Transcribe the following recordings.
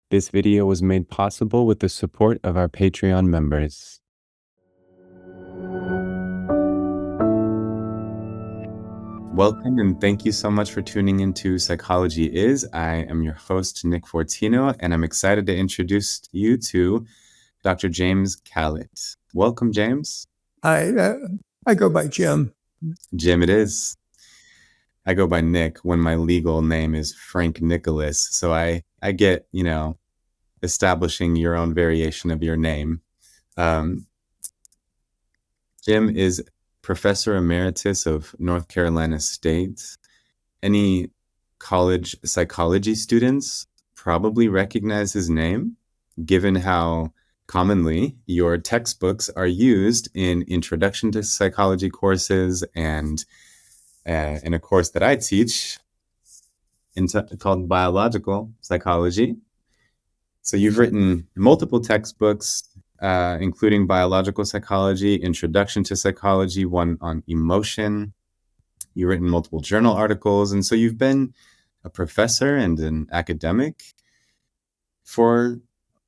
This video was made possible with the support of our Patreon members. Welcome and thank you so much for tuning into Psychology Is. I am your host, Nick Fortino, and I'm excited to introduce you to Dr. James Kalat. Welcome, James. I go by Jim. Jim it is. I go by Nick when my legal name is Frank Nicholas. So I get, establishing your own variation of your name. Jim is Professor Emeritus of North Carolina State. Any college psychology students probably recognize his name, given how commonly your textbooks are used in introduction to psychology courses and in a course that I teach called biological psychology. So you've written multiple textbooks, including biological psychology, introduction to psychology, one on emotion. You've written multiple journal articles. And so you've been a professor and an academic for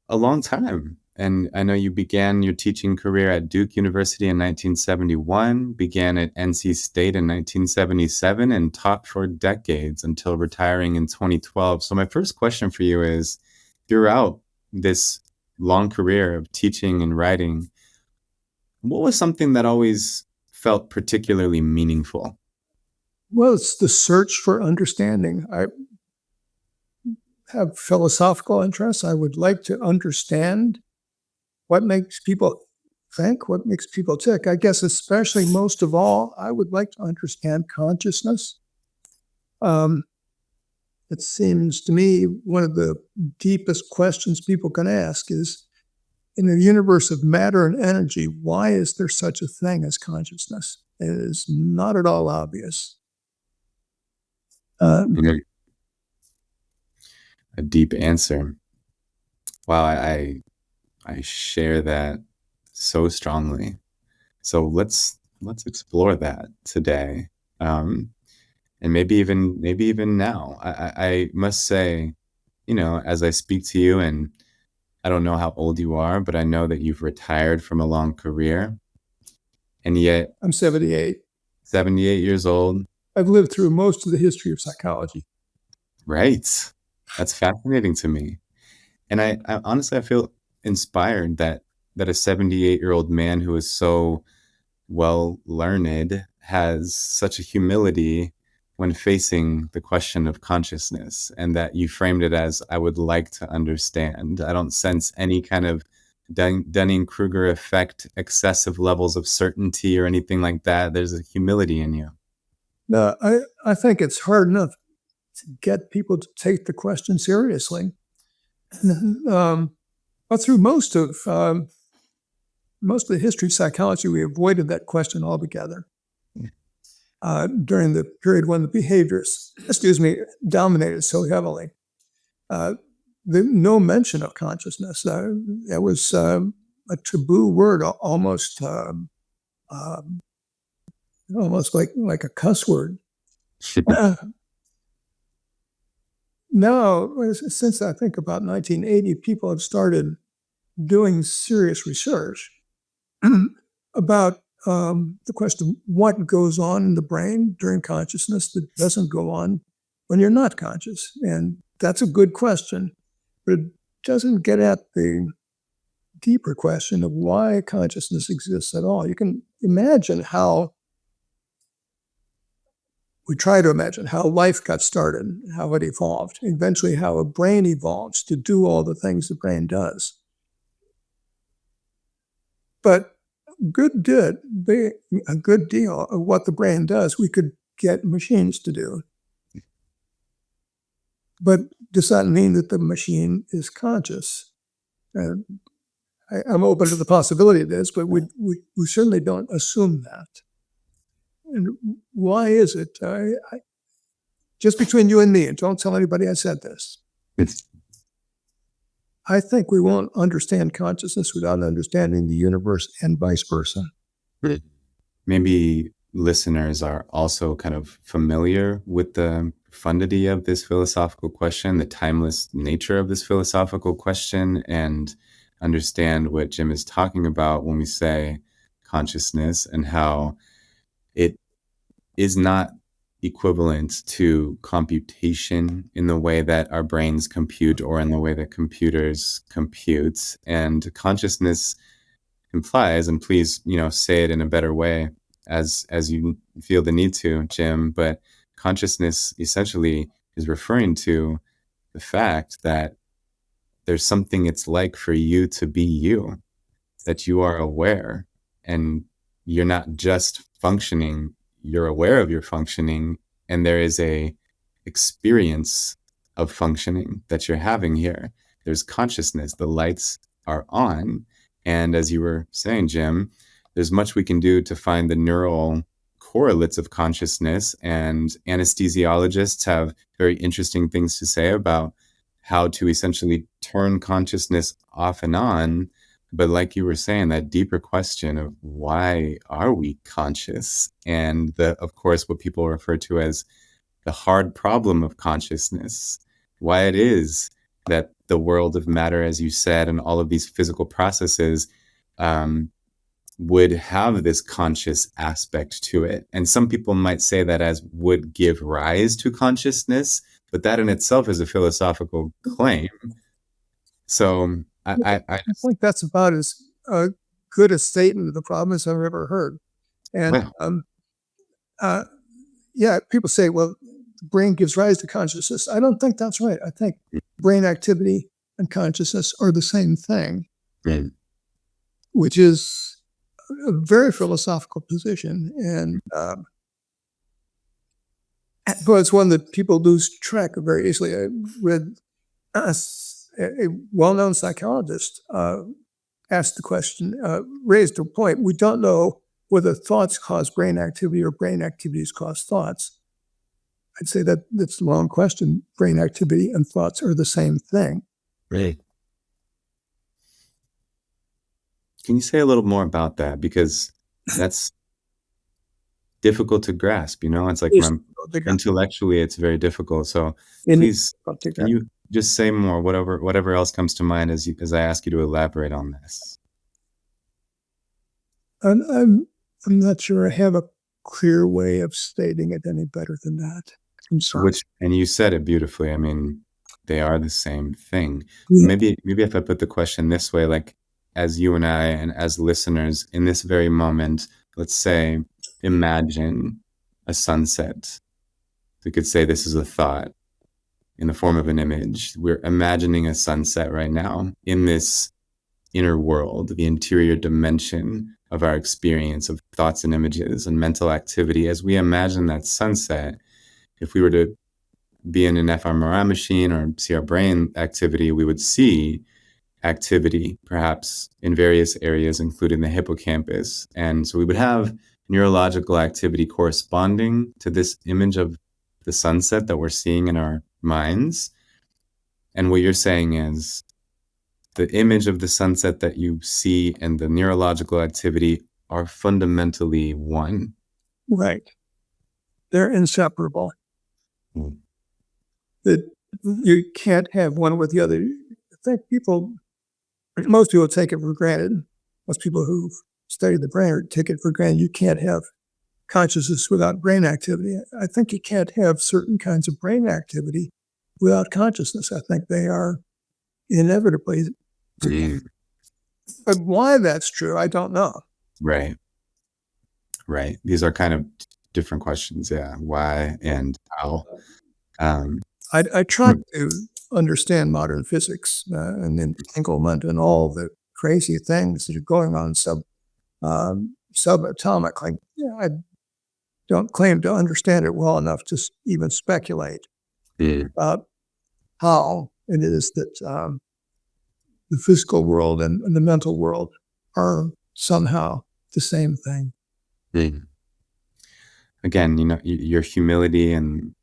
a long time. And I know you began your teaching career at Duke University in 1971, began at NC State in 1977, and taught for decades until retiring in 2012. So my first question for you is, throughout this long career of teaching and writing, what was something that always felt particularly meaningful? Well, it's the search for understanding. I have philosophical interests. I would like to understand what makes people think, what makes people tick. I guess especially most of all, I would like to understand consciousness. It seems to me one of the deepest questions people can ask is, in a universe of matter and energy, why is there such a thing as consciousness? It is not at all obvious. A deep answer. Wow, I share that so strongly. So let's explore that today, and maybe even now. I must say, as I speak to you, and I don't know how old you are, but I know that you've retired from a long career, and yet I'm 78. 78 years old. I've lived through most of the history of psychology. Right. That's fascinating to me. And I honestly, I feel inspired that a 78-year-old man who is so well learned has such a humility when facing the question of consciousness, and that you framed it as, I would like to understand. I don't sense any kind of Dunning-Kruger effect, excessive levels of certainty or anything like that. There's a humility in you. No, I think it's hard enough to get people to take the question seriously. But through most of the history of psychology, we avoided that question altogether. During the period when the behaviors, dominated so heavily, no mention of consciousness. It was a taboo word, almost like a cuss word. Now, since I think about 1980, people have started doing serious research about the question of what goes on in the brain during consciousness that doesn't go on when you're not conscious. And that's a good question, but it doesn't get at the deeper question of why consciousness exists at all. You can imagine we try to imagine how life got started, how it evolved, eventually how a brain evolves to do all the things the brain does. But a good deal of what the brain does, we could get machines to do. But does that mean that the machine is conscious? I'm open to the possibility of this, but we certainly don't assume that. And why is it? Just between you and me, and don't tell anybody I said this. I think we won't understand consciousness without understanding the universe, and vice versa. Maybe listeners are also kind of familiar with the profundity of this philosophical question, the timeless nature of this philosophical question, and understand what Jim is talking about when we say consciousness, and how it is not equivalent to computation in the way that our brains compute or in the way that computers compute. And consciousness implies, and please, say it in a better way as you feel the need to, Jim, but consciousness essentially is referring to the fact that there's something it's like for you to be you, that you are aware, and you're not just functioning, you're aware of your functioning, and there is a experience of functioning that you're having here. There's consciousness, the lights are on, and as you were saying, Jim, there's much we can do to find the neural correlates of consciousness, and anesthesiologists have very interesting things to say about how to essentially turn consciousness off and on. But like you were saying, that deeper question of why are we conscious? And of course, what people refer to as the hard problem of consciousness, why it is that the world of matter, as you said, and all of these physical processes would have this conscious aspect to it. And some people might say that as would give rise to consciousness, but that in itself is a philosophical claim. So I think that's about as good a statement of the problem as I've ever heard. And well, yeah, people say, well, the brain gives rise to consciousness. I don't think that's right. I think brain activity and consciousness are the same thing, which is a very philosophical position. And but it's one that people lose track of very easily. I read a well-known psychologist asked the question, raised a point, we don't know whether thoughts cause brain activity or brain activities cause thoughts. I'd say that that's the wrong question. Brain activity and thoughts are the same thing. Right. Can you say a little more about that? Because that's difficult to grasp, It's like intellectually, it's very difficult. So please, can you just say more, whatever else comes to mind as I ask you to elaborate on this? I'm not sure I have a clear way of stating it any better than that. I'm sorry. And you said it beautifully. I mean, they are the same thing. Yeah. Maybe if I put the question this way, like as you and I and as listeners in this very moment, let's say, imagine a sunset. We could say this is a thought in the form of an image. We're imagining a sunset right now in this inner world, the interior dimension of our experience of thoughts and images and mental activity. As we imagine that sunset, if we were to be in an fMRI machine or see our brain activity, we would see activity perhaps in various areas, including the hippocampus. And so we would have neurological activity corresponding to this image of the sunset that we're seeing in our minds. And what you're saying is the image of the sunset that you see and the neurological activity are fundamentally one. Right. They're inseparable. That you can't have one with the other. I think most people take it for granted. Most people who study the brain take it for granted. You can't have consciousness without brain activity. I think you can't have certain kinds of brain activity without consciousness. I think they are inevitably. But why that's true, I don't know. Right. These are kind of different questions. Yeah. Why and how. I try to understand modern physics and entanglement and all the crazy things that are going on subatomically. I don't claim to understand it well enough to even speculate about how it is that the physical world and the mental world are somehow the same thing. Again, your humility and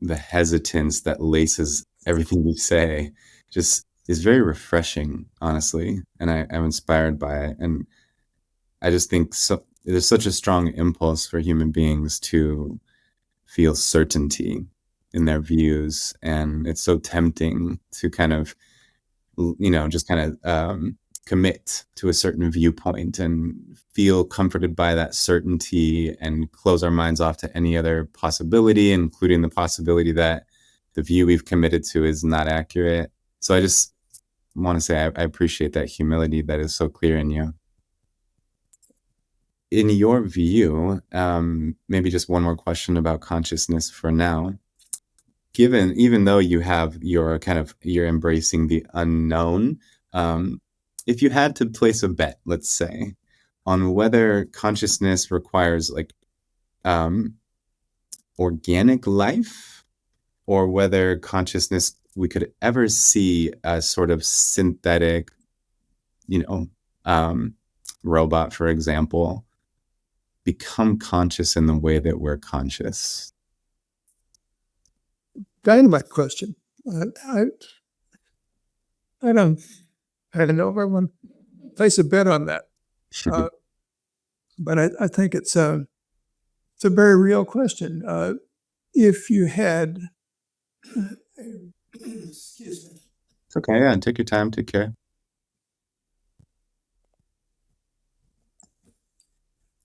the hesitance that laces everything you say just is very refreshing, honestly. And I'm inspired by it. And I just think there's such a strong impulse for human beings to feel certainty in their views, and it's so tempting to kind of, just kind of commit to a certain viewpoint and feel comforted by that certainty and close our minds off to any other possibility, including the possibility that the view we've committed to is not accurate. So I just want to say I appreciate that humility that is so clear in you. In your view, maybe just one more question about consciousness for now. Even though you're embracing the unknown, if you had to place a bet, let's say, on whether consciousness requires like organic life, or whether consciousness we could ever see a sort of synthetic, robot, for example, become conscious in the way that we're conscious. Dynamite question. I don't know if I want to place a bet on that, but I think it's a very real question. If you had, excuse me. It's okay. Yeah, take your time. Take care.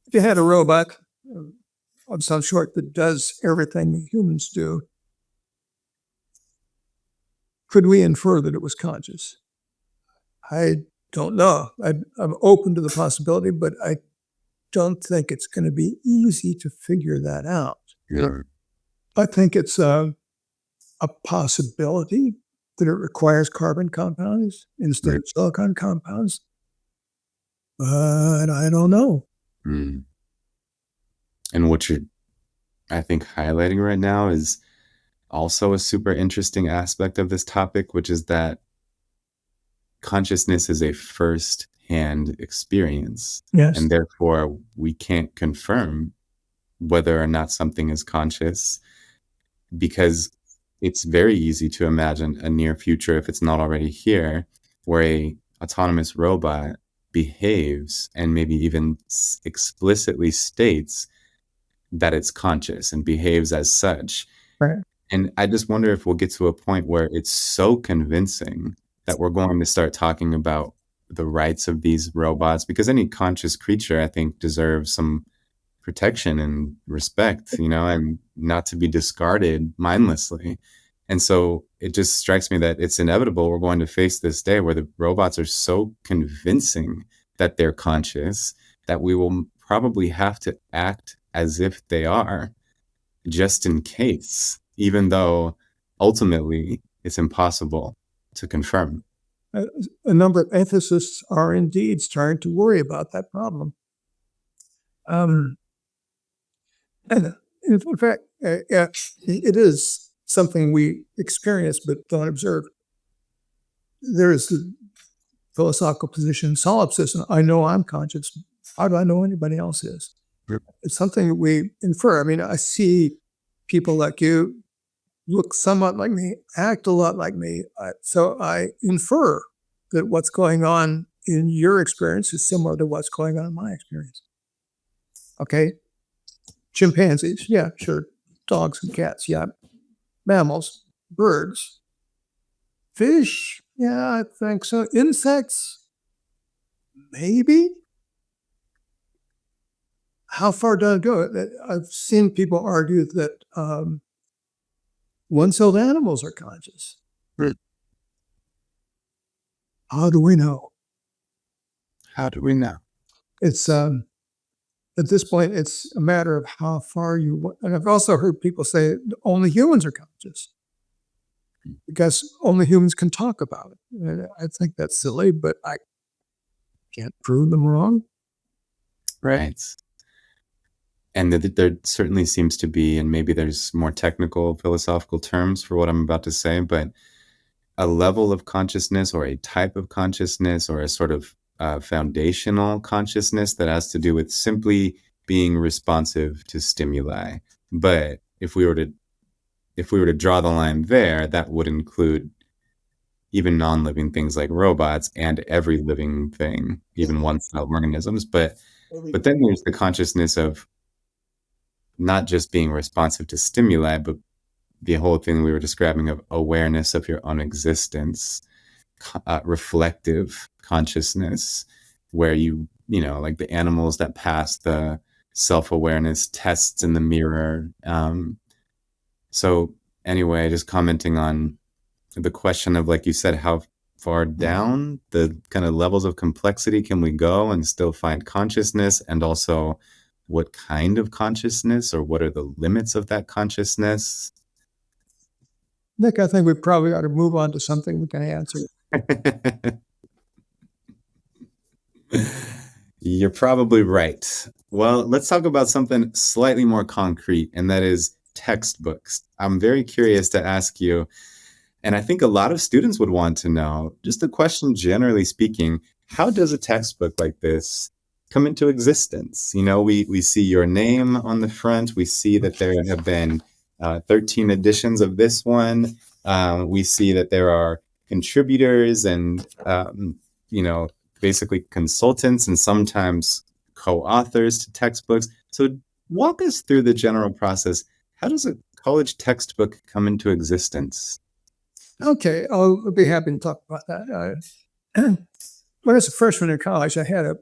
If you had a robot of some sort that does everything humans do, could we infer that it was conscious? I don't know. I'm open to the possibility, but I don't think it's going to be easy to figure that out. Yeah. I think it's a possibility that it requires carbon compounds instead of silicon compounds, but I don't know. Mm. And what you're, I think, highlighting right now is also a super interesting aspect of this topic, which is that consciousness is a first-hand experience. Yes. And therefore, we can't confirm whether or not something is conscious, because it's very easy to imagine a near future, if it's not already here, where a autonomous robot behaves and maybe even explicitly states that it's conscious and behaves as such. Right. And I just wonder if we'll get to a point where it's so convincing that we're going to start talking about the rights of these robots, because any conscious creature, I think, deserves some protection and respect, and not to be discarded mindlessly. And so it just strikes me that it's inevitable we're going to face this day where the robots are so convincing that they're conscious that we will probably have to act as if they are, just in case, even though ultimately it's impossible to confirm. A number of ethicists are indeed starting to worry about that problem. And in fact, it is something we experience but don't observe. There is the philosophical position, solipsism. I know I'm conscious. How do I know anybody else is? Yep. It's something we infer. I mean, I see people like you look somewhat like me, act a lot like me. So I infer that what's going on in your experience is similar to what's going on in my experience. Okay? Chimpanzees, yeah, sure. Dogs and cats, yeah. Mammals, birds. Fish, yeah, I think so. Insects, maybe. How far does it go? I've seen people argue that one-celled animals are conscious. Right. How do we know? How do we know? It's at this point, it's a matter of how far you want. And I've also heard people say only humans are conscious because only humans can talk about it. And I think that's silly, but I can't prove them wrong. Right. And there certainly seems to be, and maybe there's more technical philosophical terms for what I'm about to say, but a level of consciousness or a type of consciousness or a sort of foundational consciousness that has to do with simply being responsive to stimuli. But if we were to draw the line there, that would include even non-living things like robots and every living thing, even one-cell organisms. But then there's the consciousness of not just being responsive to stimuli, but the whole thing we were describing of awareness of your own existence, reflective consciousness, where like the animals that pass the self-awareness tests in the mirror. So anyway, just commenting on the question of, like you said, how far down the kind of levels of complexity can we go and still find consciousness, and also what kind of consciousness, or what are the limits of that consciousness? Nick, I think we probably ought to move on to something we can answer. You're probably right. Well, let's talk about something slightly more concrete, and that is textbooks. I'm very curious to ask you, and I think a lot of students would want to know, just a question generally speaking, how does a textbook like this come into existence? We see your name on the front. We see that there have been 13 editions of this one. We see that there are contributors and, basically consultants and sometimes co-authors to textbooks. So walk us through the general process. How does a college textbook come into existence? Okay, I'll be happy to talk about that. When I was a freshman in college, I had a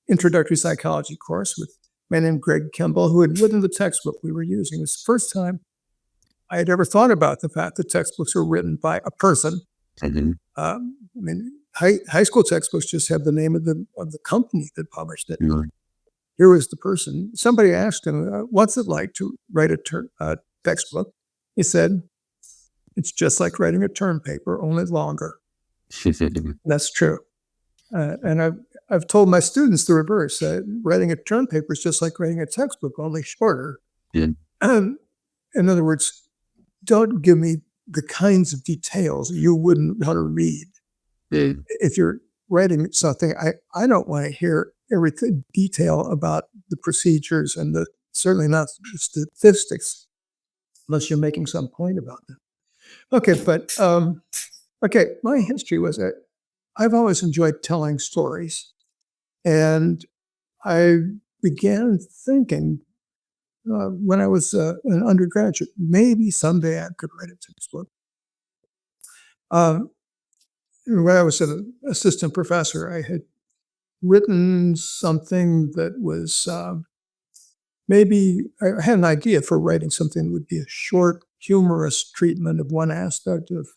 introductory psychology course with a man named Greg Kimball, who had written the textbook we were using. It was the first time I had ever thought about the fact that textbooks were written by a person. High school textbooks just have the name of the company that published it. Mm-hmm. Here was the person. Somebody asked him, "What's it like to write a textbook?" He said, "It's just like writing a term paper, only longer." That's true. And I've told my students the reverse. Writing a term paper is just like writing a textbook, only shorter. Yeah. In other words, don't give me the kinds of details you wouldn't want to read. If you're writing something, I don't want to hear every detail about the procedures and certainly not the statistics, unless you're making some point about them. Okay, my history was that I've always enjoyed telling stories, and I began thinking when I was an undergraduate, maybe someday I could write a textbook. When I was an assistant professor, I had written something that was maybe I had an idea for writing something that would be a short, humorous treatment of one aspect of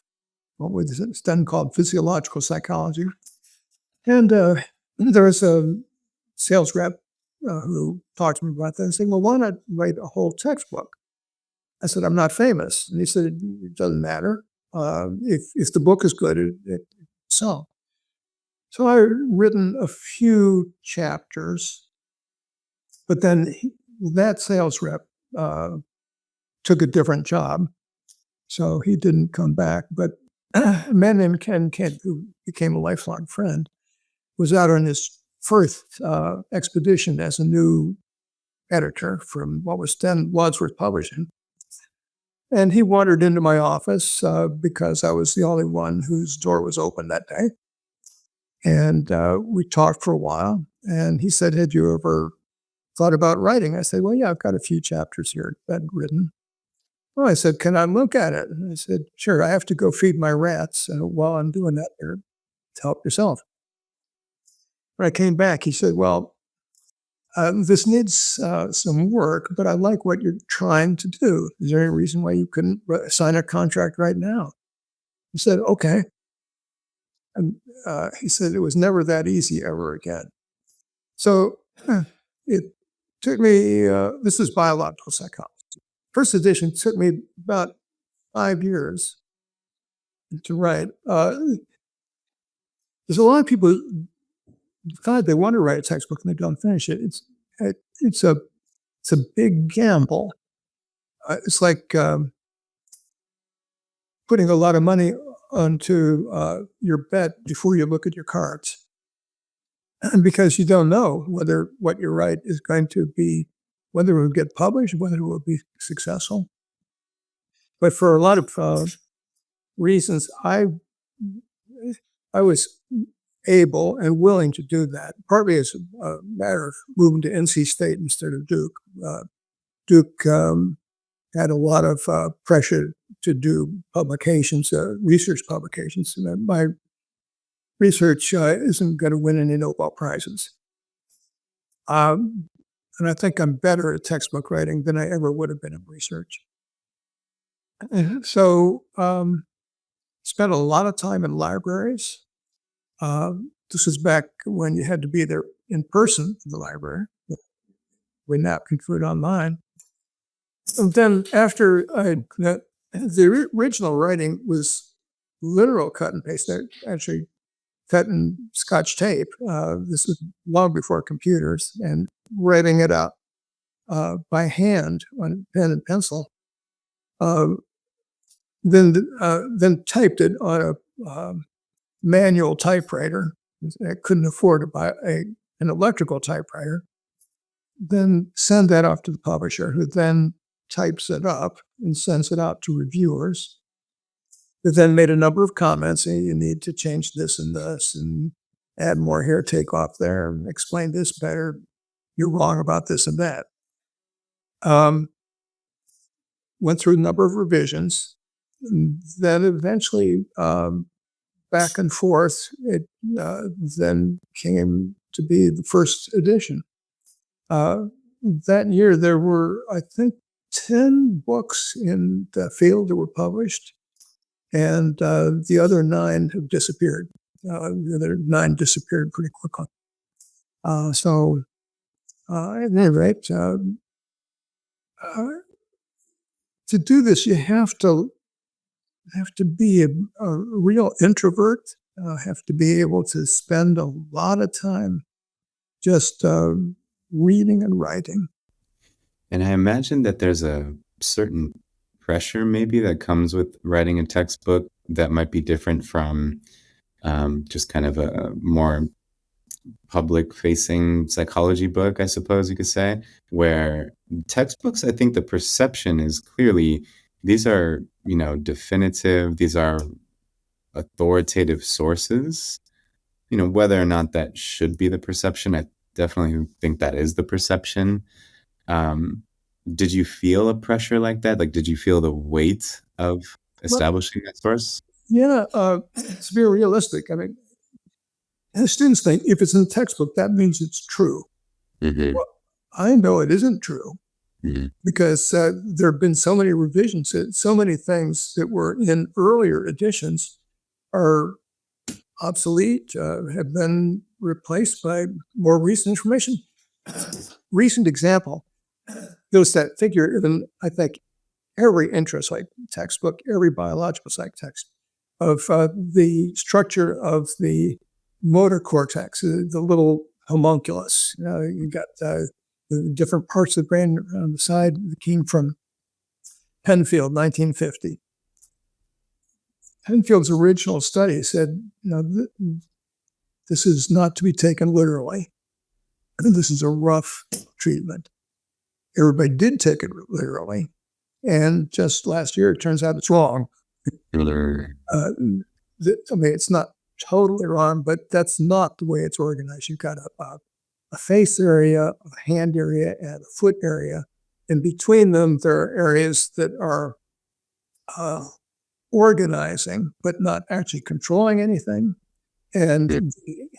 what was then called physiological psychology. And there was a sales rep who talked to me about that and saying, "Well, why not write a whole textbook?" I said, "I'm not famous." And he said, "It doesn't matter. If the book is good, it sells." So I've written a few chapters, but then that sales rep took a different job, so he didn't come back. But a man named Ken Kent, who became a lifelong friend, was out on his first expedition as a new editor from what was then Wadsworth Publishing. And he wandered into my office because I was the only one whose door was open that day. And we talked for a while. And he said, "Had you ever thought about writing?" I said, "Well, yeah, I've got a few chapters here that I'd written." Well, I said, "Can I look at it?" And I said, "Sure, I have to go feed my rats. While I'm doing that, here, help yourself." When I came back, he said, "Well, this needs some work, but I like what you're trying to do. Is there any reason why you couldn't sign a contract right now?" I said, "Okay." And he said, "It was never that easy ever again." So it took me, this is biological psychology. First edition took me about 5 years to write. There's a lot of people who decide they want to write a textbook and they don't finish it. It's a big gamble. It's like putting a lot of money onto your bet before you look at your cards, because you don't know whether what you write is going to be, whether it will get published, whether it will be successful. But for a lot of reasons, I was able and willing to do that, partly as a matter of moving to NC State instead of Duke. Duke had a lot of pressure to do publications, research publications. And my research isn't going to win any Nobel Prizes. And I think I'm better at textbook writing than I ever would have been in research. So spent a lot of time in libraries. This was back when you had to be there in person in the library. We now can do it online. And then after the original writing was literal cut and paste. They're actually cut in Scotch tape. This was long before computers, and writing it out by hand on pen and pencil. Then typed it on a manual typewriter. I couldn't afford to buy an electrical typewriter. Then send that off to the publisher, who then types it up and sends it out to reviewers. Who then made a number of comments saying you need to change this and add more here, take off there, and explain this better. You're wrong about this and that. Went through a number of revisions. Then eventually, back and forth, it then came to be the first edition. That year, there were, I think, 10 books in the field that were published, and the other 9 have disappeared. The other 9 disappeared pretty quickly. So, at any rate, to do this, you have to be a real introvert, have to be able to spend a lot of time just reading and writing. And I imagine that there's a certain pressure maybe that comes with writing a textbook that might be different from just kind of a more public-facing psychology book, I suppose you could say, where textbooks, I think the perception is clearly these are, definitive, these are authoritative sources. Whether or not that should be the perception, I definitely think that is the perception. Did you feel a pressure like that? Like, did you feel the weight of establishing that source? Yeah, it's very realistic. I mean, students think if it's in the textbook, that means it's true. Mm-hmm. Well, I know it isn't true, mm-hmm. because there have been so many revisions, so many things that were in earlier editions are obsolete, have been replaced by more recent information. Recent example, there's that figure in, I think, every intro psych textbook, every biological psych text, of the structure of the motor cortex, the little homunculus. You got the different parts of the brain on the side that came from Penfield, 1950. Penfield's original study said, this is not to be taken literally. This is a rough treatment. Everybody did take it literally. And just last year, it turns out it's wrong. I mean, it's not totally wrong, but that's not the way it's organized. You've got a face area, a hand area, and a foot area. And between them, there are areas that are organizing, but not actually controlling anything. And the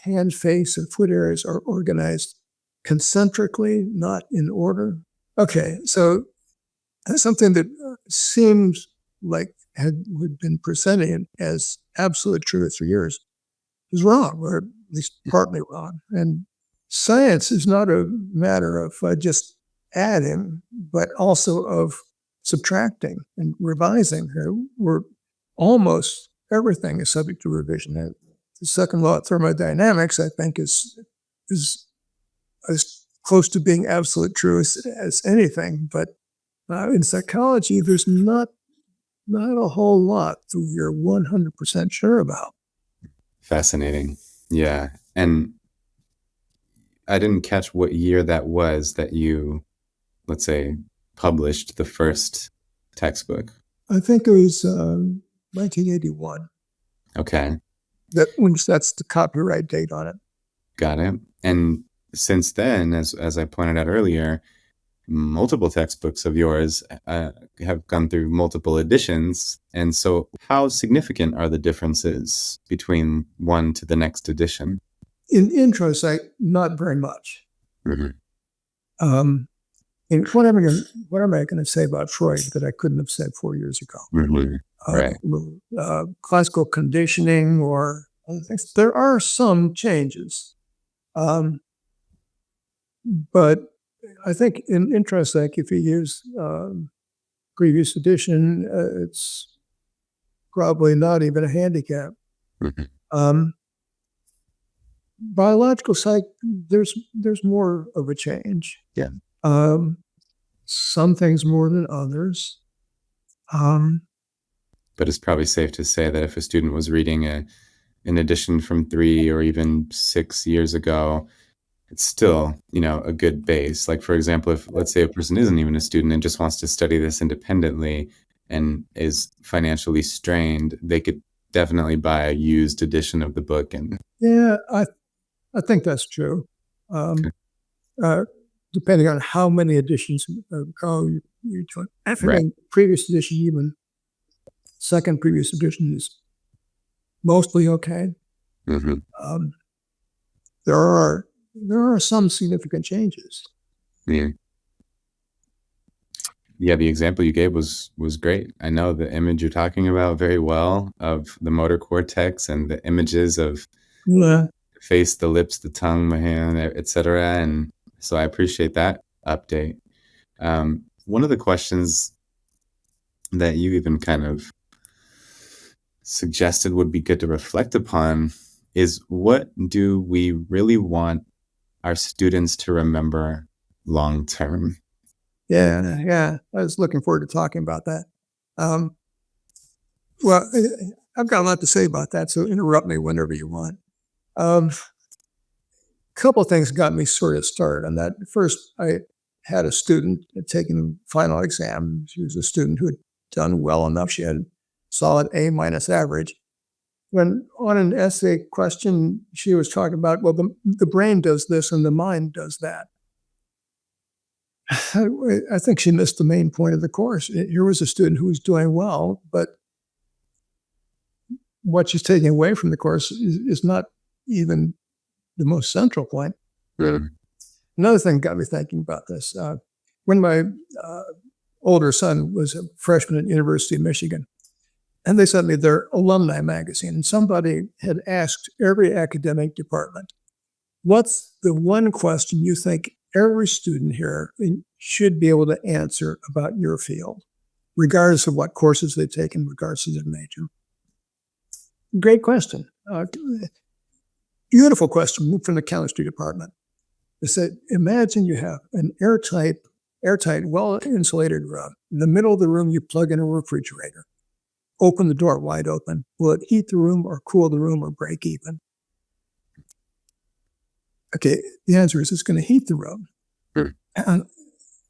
hand, face, and foot areas are organized concentrically, not in order. Okay, so that's something that seems like had been presented as absolute truth for years is wrong, or at least partly wrong. And science is not a matter of just adding, but also of subtracting and revising. We're almost everything is subject to revision. The second law of thermodynamics, I think, is as close to being absolute true as anything. But in psychology, there's not a whole lot that you're 100% sure about. Fascinating. Yeah. And I didn't catch what year that was that you, let's say, published the first textbook. I think it was 1981. Okay. That's the copyright date on it. Got it. And since then, as I pointed out earlier, multiple textbooks of yours have gone through multiple editions. And so how significant are the differences between one to the next edition? In intro psych, not very much. Mhm. And what am I going to say about Freud that I couldn't have said 4 years ago? Right. Classical conditioning or other things. There are some changes. But I think in intro psych, if you use previous edition, it's probably not even a handicap. Biological psych, there's more of a change. Yeah. Some things more than others. But it's probably safe to say that if a student was reading an edition from 3 or even 6 years ago, it's still, a good base. Like, for example, if let's say a person isn't even a student and just wants to study this independently and is financially strained, they could definitely buy a used edition of the book. And yeah, I think that's true. Depending on how many editions you're doing. I think previous edition, even second previous edition, is mostly okay. There are some significant changes. Yeah, the example you gave was great. I know the image you're talking about very well of the motor cortex and the images of the face, the lips, the tongue, the hand, etc. And so I appreciate that update. One of the questions that you even kind of suggested would be good to reflect upon is, what do we really want our students to remember long term? Yeah. I was looking forward to talking about that. Well, I've got a lot to say about that, so interrupt me whenever you want. A couple of things got me sort of started on that. First, I had a student taking the final exam. She was a student who had done well enough. She had a solid A- average. When on an essay question, she was talking about, well, the brain does this and the mind does that. I think she missed the main point of the course. Here was a student who was doing well, but what she's taking away from the course is not even the most central point. Another thing got me thinking about this. When my older son was a freshman at the University of Michigan, and they sent me their alumni magazine, and somebody had asked every academic department, what's the one question you think every student here should be able to answer about your field, regardless of what courses they've taken, regardless of their major? Great question. Beautiful question from the chemistry department. They said, imagine you have an airtight, well-insulated room. In the middle of the room, you plug in a refrigerator. Open the door wide open. Will it heat the room or cool the room or break even? Okay, the answer is it's going to heat the room. And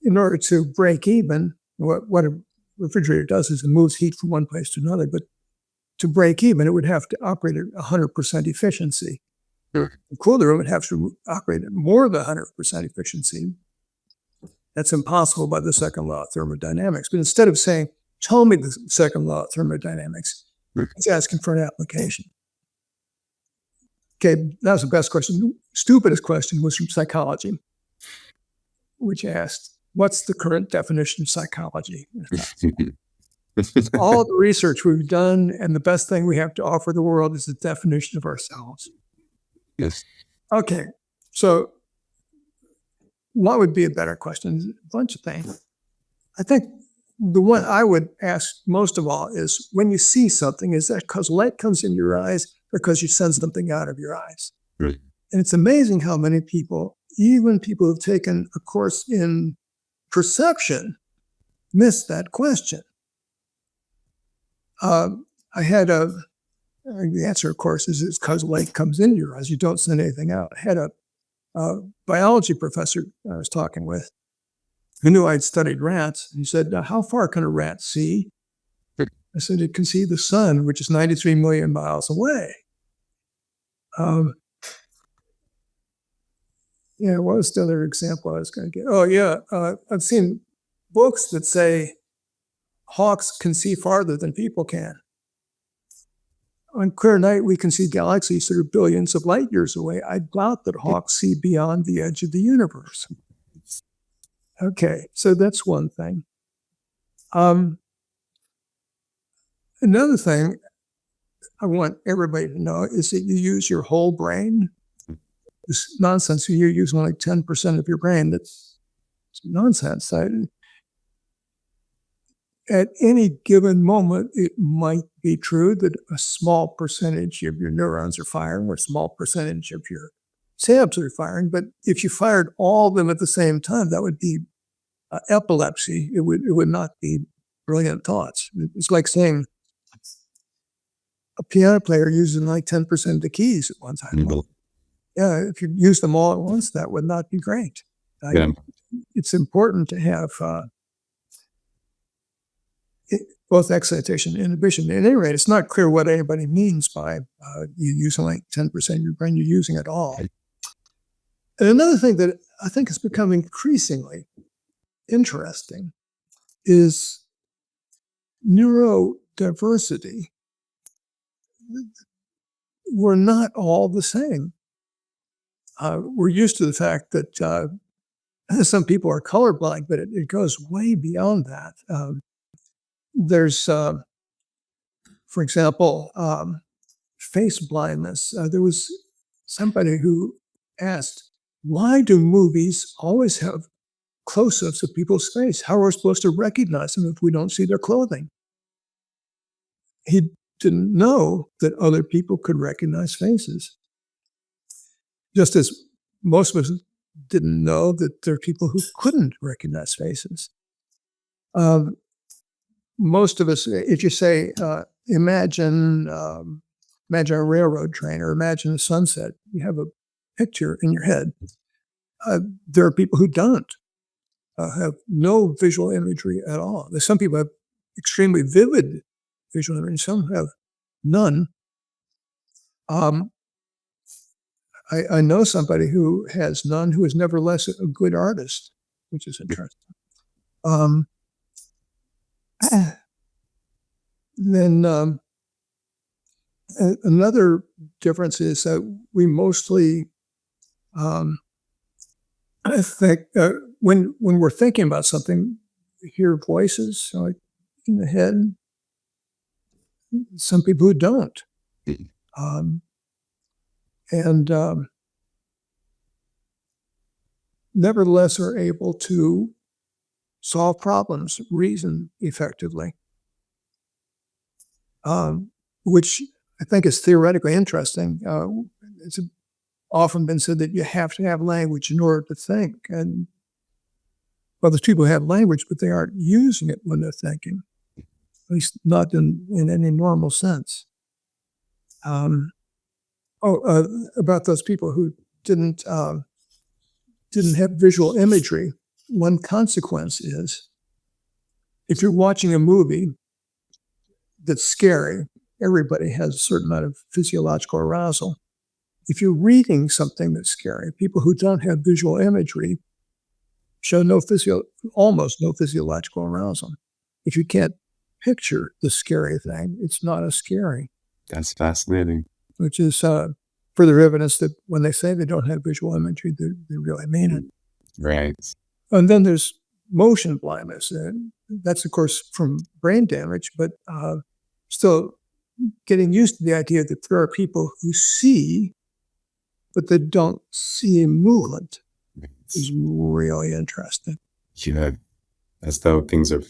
in order to break even, what a refrigerator does is it moves heat from one place to another. But to break even, it would have to operate at 100% efficiency. To cool the room, it has to operate at more than 100% efficiency. That's impossible by the second law of thermodynamics. But instead of saying, tell me the second law of thermodynamics, it's asking for an application. Okay, that was the best question. The stupidest question was from psychology, which asked, what's the current definition of psychology? All the research we've done and the best thing we have to offer the world is the definition of ourselves. Yes. Okay, so what would be a better question? A bunch of things. I think the one I would ask most of all is, when you see something, is that because light comes in your eyes or because you send something out of your eyes? Right. And it's amazing how many people, even people who've taken a course in perception, miss that question. I had the answer, of course, is it's because light comes into your eyes. You don't send anything out. I had a biology professor I was talking with who knew I'd studied rats. And he said, how far can a rat see? I said, it can see the sun, which is 93 million miles away. Yeah, what was the other example I was going to get? Oh, yeah. I've seen books that say hawks can see farther than people can. On clear night, we can see galaxies that are billions of light years away. I doubt that hawks see beyond the edge of the universe. Okay, so that's one thing. Another thing I want everybody to know is that you use your whole brain. It's nonsense. You're using like 10% of your brain. That's nonsense. At any given moment, it might be true that a small percentage of your neurons are firing or a small percentage of your synapses are firing. But if you fired all of them at the same time, that would be epilepsy. It would not be brilliant thoughts. It's like saying a piano player using like 10% of the keys at one time. Well, yeah, if you use them all at once, that would not be great. Yeah. It's important to have both excitation and inhibition. At any rate, it's not clear what anybody means by you using like 10% of your brain, you're using it all. And another thing that I think has become increasingly interesting is neurodiversity. We're not all the same. We're used to the fact that some people are colorblind, but it goes way beyond that. There's, for example, face blindness. There was somebody who asked, why do movies always have close-ups of people's face? How are we supposed to recognize them if we don't see their clothing? He didn't know that other people could recognize faces. Just as most of us didn't know that there are people who couldn't recognize faces. Most of us, if you say, imagine a railroad train or imagine a sunset, you have a picture in your head. There are people who don't have no visual imagery at all. There's some people have extremely vivid visual imagery, some have none. I know somebody who has none, who is nevertheless a good artist, which is interesting. Then another difference is that we mostly, I think, when we're thinking about something, we hear voices like in the head. Some people who don't. Nevertheless are able to solve problems, reason effectively, which I think is theoretically interesting. It's often been said that you have to have language in order to think. And well, there's people who have language, but they aren't using it when they're thinking, at least not in any normal sense. About those people who didn't have visual imagery, one consequence is if you're watching a movie that's scary, everybody has a certain amount of physiological arousal. If you're reading something that's scary, people who don't have visual imagery show almost no physiological arousal. If you can't picture the scary thing, it's not as scary. That's fascinating. Which is further evidence that when they say they don't have visual imagery, they really mean it. Right. And then there's motion blindness. That's, of course, from brain damage, but still getting used to the idea that there are people who see, but they don't see movement is really interesting. Yeah, as though things are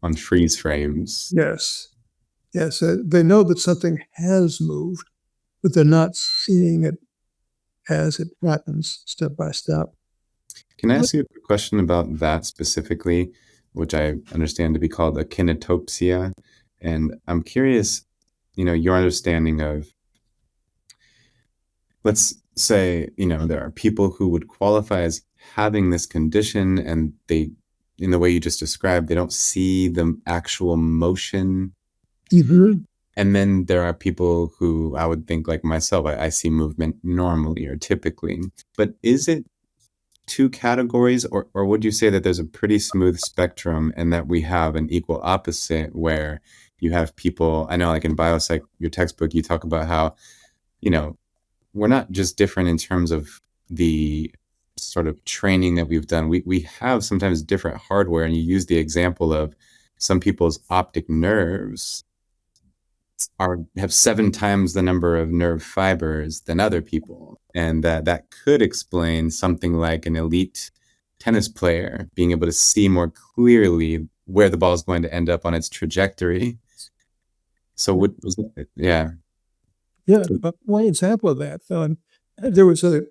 on freeze frames. Yes. Yes, they know that something has moved, but they're not seeing it as it happens step by step. Can I ask you a question about that specifically, which I understand to be called a kinetopsia? And I'm curious, your understanding of, let's say, there are people who would qualify as having this condition and they, in the way you just described, they don't see the actual motion. Mm-hmm. And then there are people who I would think like myself, I see movement normally or typically. But is it two categories, or would you say that there's a pretty smooth spectrum and that we have an equal opposite where you have people, I know like in biopsych, your textbook, you talk about how, you know, we're not just different in terms of the sort of training that we've done. We have sometimes different hardware, and you use the example of some people's optic nerves have 7 times the number of nerve fibers than other people, and that could explain something like an elite tennis player being able to see more clearly where the ball is going to end up on its trajectory. So yeah. Yeah, but one example of that, there was a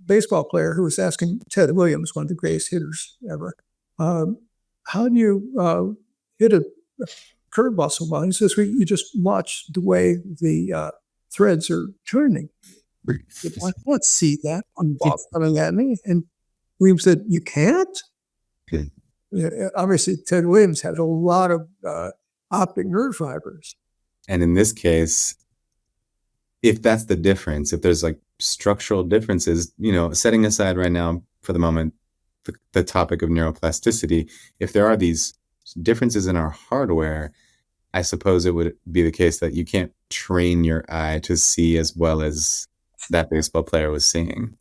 baseball player who was asking Ted Williams, one of the greatest hitters ever, how do you hit a curveball so well? He says, well, you just watch the way the threads are turning. I can't see that on ball coming at me. And Williams said, you can't? Obviously, Ted Williams had a lot of optic nerve fibers. And in this case, if that's the difference, if there's like structural differences, setting aside right now for the moment the topic of neuroplasticity, if there are these differences in our hardware, I suppose it would be the case that you can't train your eye to see as well as that baseball player was seeing.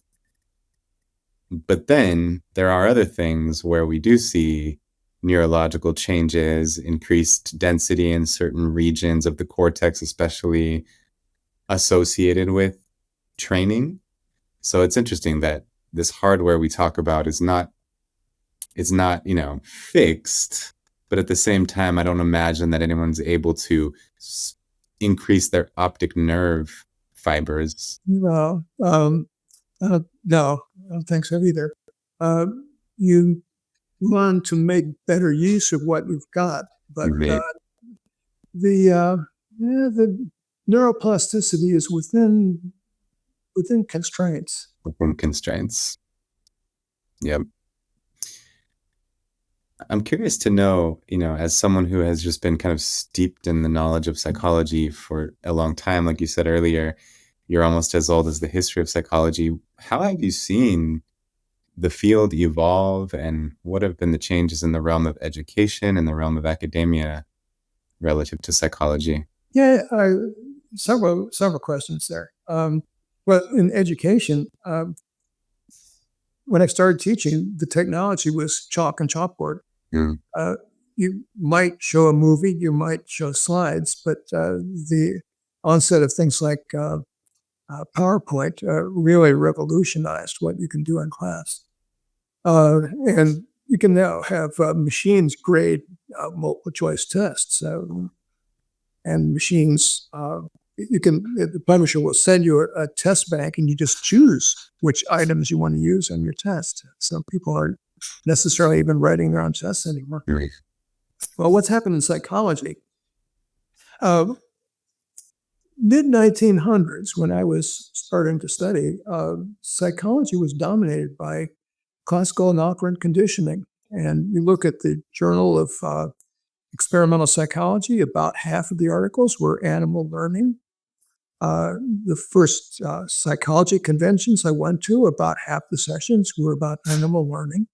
But then there are other things where we do see neurological changes, increased density in certain regions of the cortex, especially associated with training. So it's interesting that this hardware we talk about is not fixed, but at the same time, I don't imagine that anyone's able to increase their optic nerve fibers. No, no, I don't think so either. You want to make better use of what you've got, but the neuroplasticity is within constraints. Within constraints. Yep. I'm curious to know, as someone who has just been kind of steeped in the knowledge of psychology for a long time, like you said earlier, you're almost as old as the history of psychology. How have you seen the field evolve, and what have been the changes in the realm of education and the realm of academia relative to psychology? Yeah, several questions there. Well, in education, when I started teaching, the technology was chalk and chalkboard. You might show a movie, you might show slides, but the onset of things like PowerPoint really revolutionized what you can do in class. And you can now have machines grade multiple choice tests. And machines, the publisher will send you a test bank, and you just choose which items you want to use on your test. So people aren't necessarily even writing their own tests anymore. Right. Well, what's happened in psychology? Mid-1900s, when I was starting to study, psychology was dominated by classical and operant conditioning. And you look at the Journal of Experimental Psychology, about half of the articles were animal learning. The first psychology conventions I went to, about half the sessions were about animal learning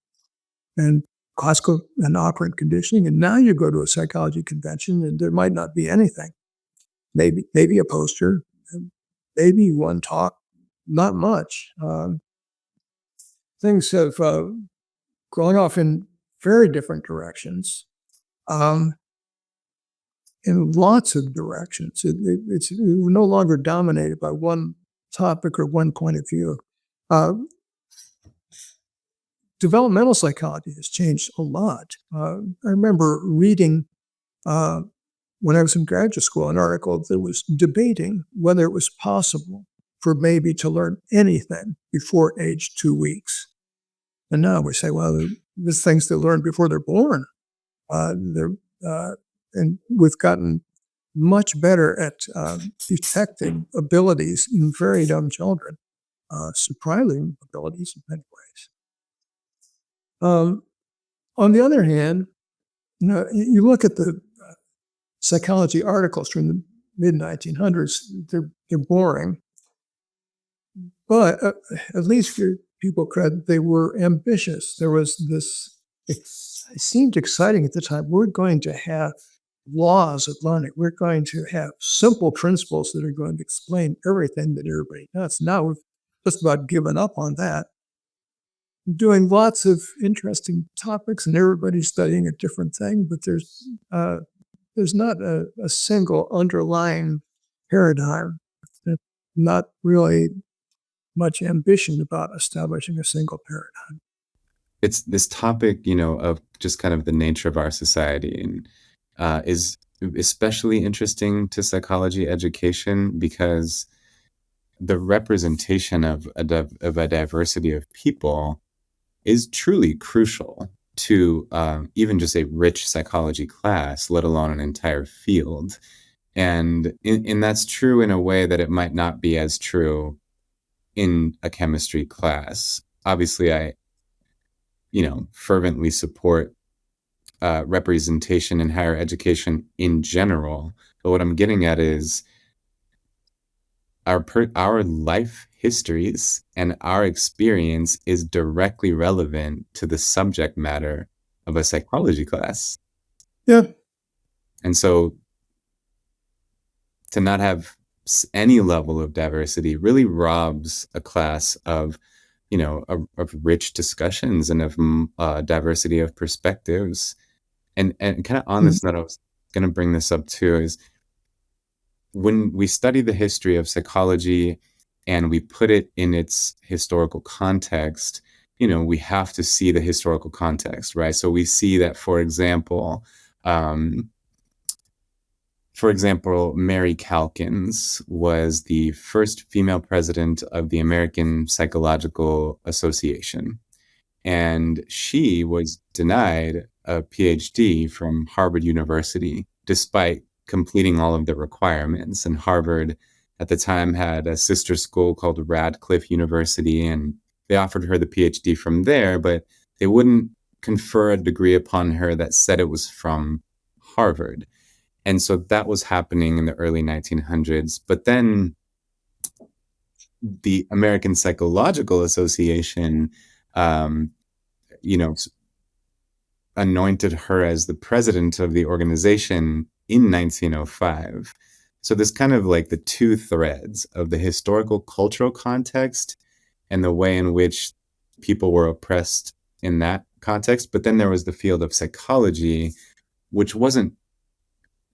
and classical and operant conditioning. And now you go to a psychology convention and there might not be anything. Maybe a poster, maybe one talk, not much. Things have gone off in very different directions, in lots of directions. It's no longer dominated by one topic or one point of view. Developmental psychology has changed a lot. I remember reading when I was in graduate school an article that was debating whether it was possible for a baby to learn anything before age 2 weeks. And now we say, well, there's things they learn before they're born. And we've gotten much better at detecting abilities in very young children, surprising abilities in many ways. On the other hand, you look at the psychology articles from the mid-1900s, they're boring. But at least people could, they were ambitious. There was this, it seemed exciting at the time. We're going to have laws of learning. We're going to have simple principles that are going to explain everything that everybody does. Now we've just about given up on that. Doing lots of interesting topics, and everybody's studying a different thing, but there's not a single underlying paradigm. There's not really much ambition about establishing a single paradigm. It's this topic, of just kind of the nature of our society, and is especially interesting to psychology education because the representation of a diversity of people is truly crucial to even just a rich psychology class, let alone an entire field. And that's true in a way that it might not be as true in a chemistry class. Obviously, I, fervently support representation in higher education in general. But what I'm getting at is our life histories and our experience is directly relevant to the subject matter of a psychology class. Yeah. And so to not have any level of diversity really robs a class of, of rich discussions and of diversity of perspectives. And kind of on this note, I was going to bring this up too, is when we study the history of psychology and we put it in its historical context, we have to see the historical context, right? So we see that, for example, Mary Calkins was the first female president of the American Psychological Association. And she was denied a PhD from Harvard University, despite completing all of the requirements. And Harvard at the time had a sister school called Radcliffe University, and they offered her the PhD from there, but they wouldn't confer a degree upon her that said it was from Harvard. And so that was happening in the early 1900s. But then the American Psychological Association, anointed her as the president of the organization in 1905. So this kind of like the two threads of the historical cultural context and the way in which people were oppressed in that context. But then there was the field of psychology, which wasn't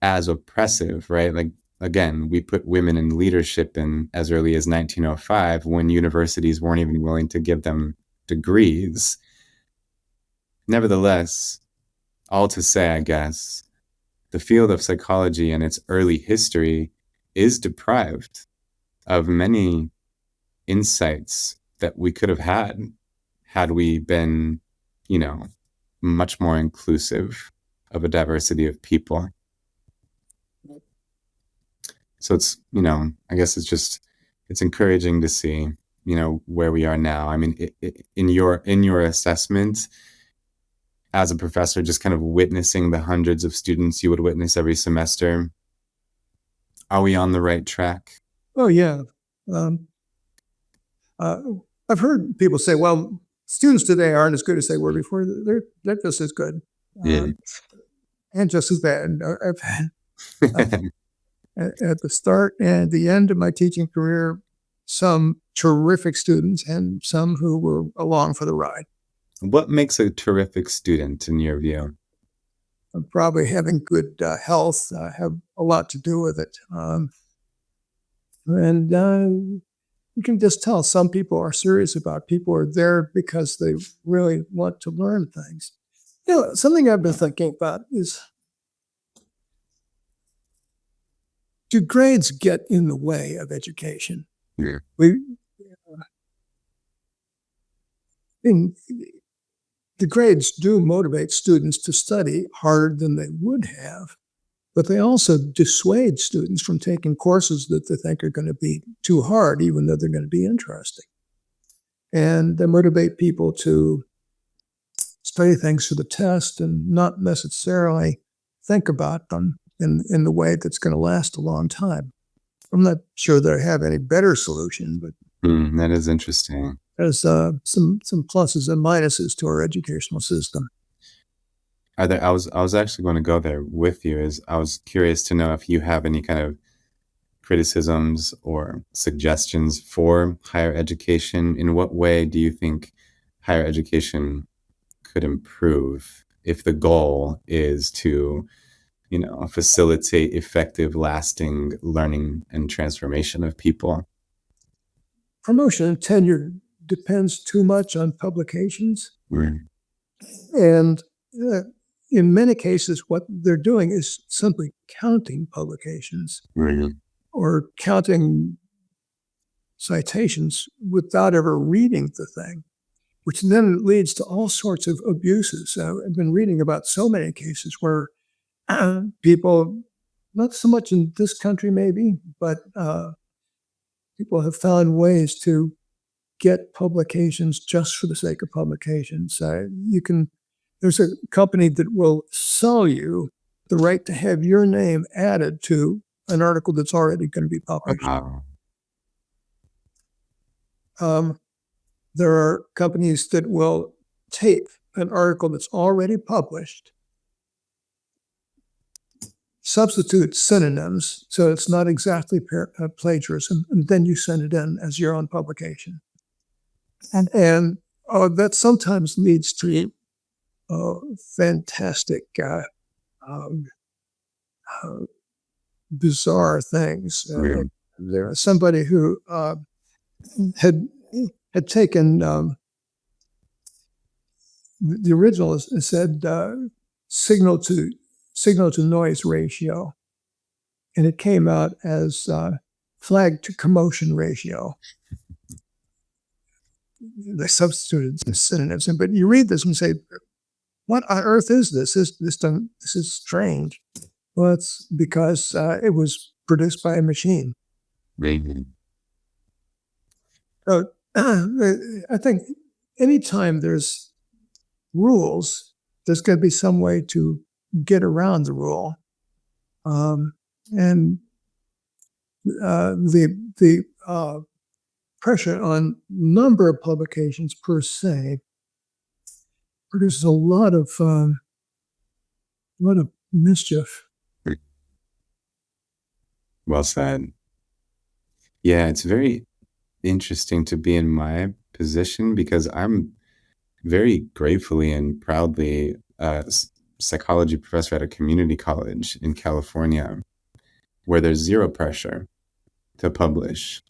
as oppressive, right? Like, again, we put women in leadership in as early as 1905 when universities weren't even willing to give them degrees. Nevertheless, all to say, I guess, the field of psychology and its early history is deprived of many insights that we could have had we been, much more inclusive of a diversity of people. So it's, I guess it's encouraging to see, where we are now. I mean, in your assessment as a professor, just kind of witnessing the hundreds of students you would witness every semester, are we on the right track? Oh, yeah. I've heard people say, well, students today aren't as good as they were before. They're just as good. Yeah. And just as bad. I've had at the start and the end of my teaching career, some terrific students and some who were along for the ride. What makes a terrific student in your view? Probably having good health have a lot to do with it. And you can just tell some people are serious about it. People are there because they really want to learn things. Something I've been thinking about is, do grades get in the way of education? Yeah. The grades do motivate students to study harder than they would have, but they also dissuade students from taking courses that they think are going to be too hard, even though they're going to be interesting. And they motivate people to study things for the test and not necessarily think about them in the way that's going to last a long time. I'm not sure that I have any better solution, but That is interesting. there's some pluses and minuses to our educational system. I was actually going to go there with you. Is I was curious to know if you have any kind of criticisms or suggestions for higher education. In what way do you think higher education could improve if the goal is to, facilitate effective, lasting learning and transformation of people? Promotion and tenure depends too much on publications. Right. And in many cases, what they're doing is simply counting publications Right. or counting citations without ever reading the thing, which then leads to all sorts of abuses. I've been reading about so many cases where people, not so much in this country maybe, but people have found ways to get publications just for the sake of publications. There's a company that will sell you the right to have your name added to an article that's already going to be published. Wow. There are companies that will take an article that's already published, substitute synonyms so it's not exactly plagiarism, and then you send it in as your own publication. And that sometimes leads to fantastic, bizarre things. Really? There was somebody who had taken the original said signal to noise ratio, and it came out as flag to commotion ratio. They substituted the synonyms, but you read this and say, "What on earth is this? This is strange." Well, it's because it was produced by a machine. Maybe. So I think anytime there's rules, there's going to be some way to get around the rule, and the pressure on number of publications per se produces a lot of mischief. Well said. Yeah, it's very interesting to be in my position because I'm very gratefully and proudly a psychology professor at a community college in California where there's zero pressure to publish.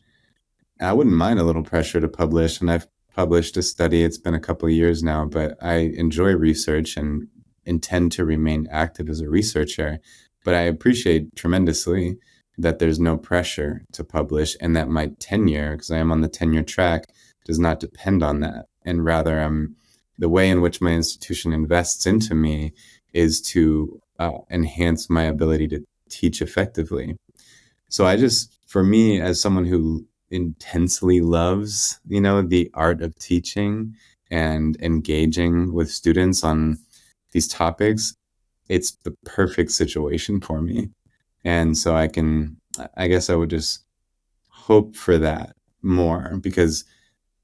I wouldn't mind a little pressure to publish, and I've published a study. It's been a couple of years now, but I enjoy research and intend to remain active as a researcher. But I appreciate tremendously that there's no pressure to publish and that my tenure, because I am on the tenure track, does not depend on that. And rather, the way in which my institution invests into me is to enhance my ability to teach effectively. So for me, as someone who intensely loves, the art of teaching and engaging with students on these topics, it's the perfect situation for me. And so I guess I would just hope for that more because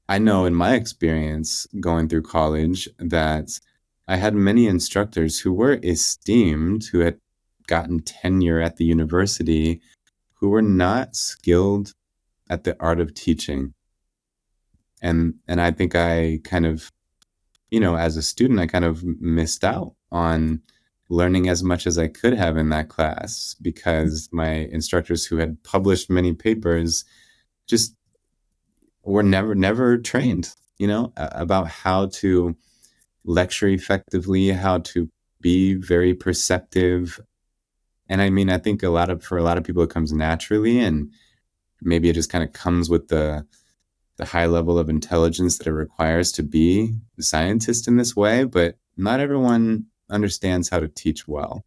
I know in my experience going through college that I had many instructors who were esteemed, who had gotten tenure at the university, who were not skilled at the art of teaching. And I think I kind of, as a student, I kind of missed out on learning as much as I could have in that class because my instructors who had published many papers just were never trained, about how to lecture effectively, how to be very perceptive. And I mean, I think for a lot of people, it comes naturally, and maybe it just kind of comes with the high level of intelligence that it requires to be a scientist in this way. But not everyone understands how to teach well.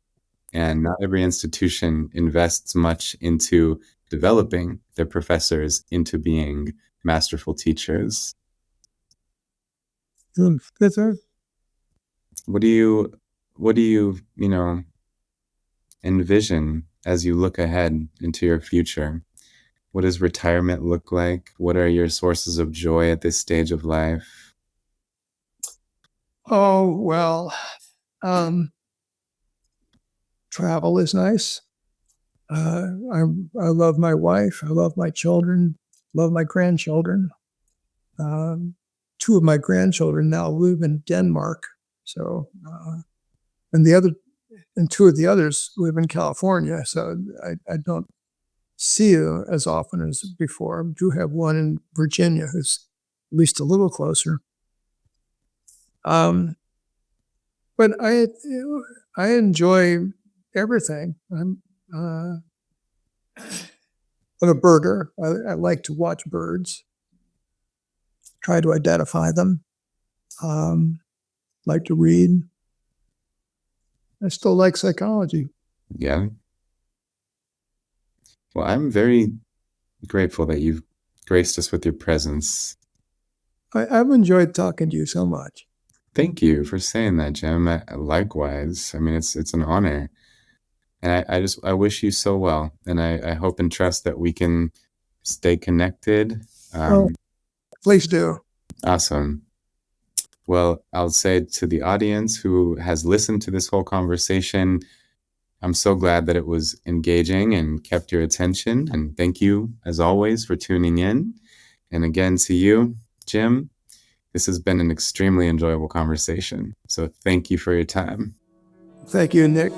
And not every institution invests much into developing their professors into being masterful teachers. That's right. What do you, envision as you look ahead into your future? What does retirement look like? What are your sources of joy at this stage of life? Oh, well, travel is nice. I love my wife. I love my children. Love my grandchildren. Um, Two of my grandchildren now live in Denmark. So, and the other, and two of the others live in California. So I don't see you as often as before. I do have one in Virginia who's at least a little closer. But I enjoy everything. I'm a birder. I like to watch birds, try to identify them. Like to read. I still like psychology. Yeah. Well, I'm very grateful that you've graced us with your presence. I've enjoyed talking to you so much. Thank you for saying that, Jim. Likewise. I mean, it's an honor. And I wish you so well. And I hope and trust that we can stay connected. Well, please do. Awesome. Well, I'll say to the audience who has listened to this whole conversation, I'm so glad that it was engaging and kept your attention. And thank you, as always, for tuning in. And again, to you, Jim, this has been an extremely enjoyable conversation. So thank you for your time. Thank you, Nick.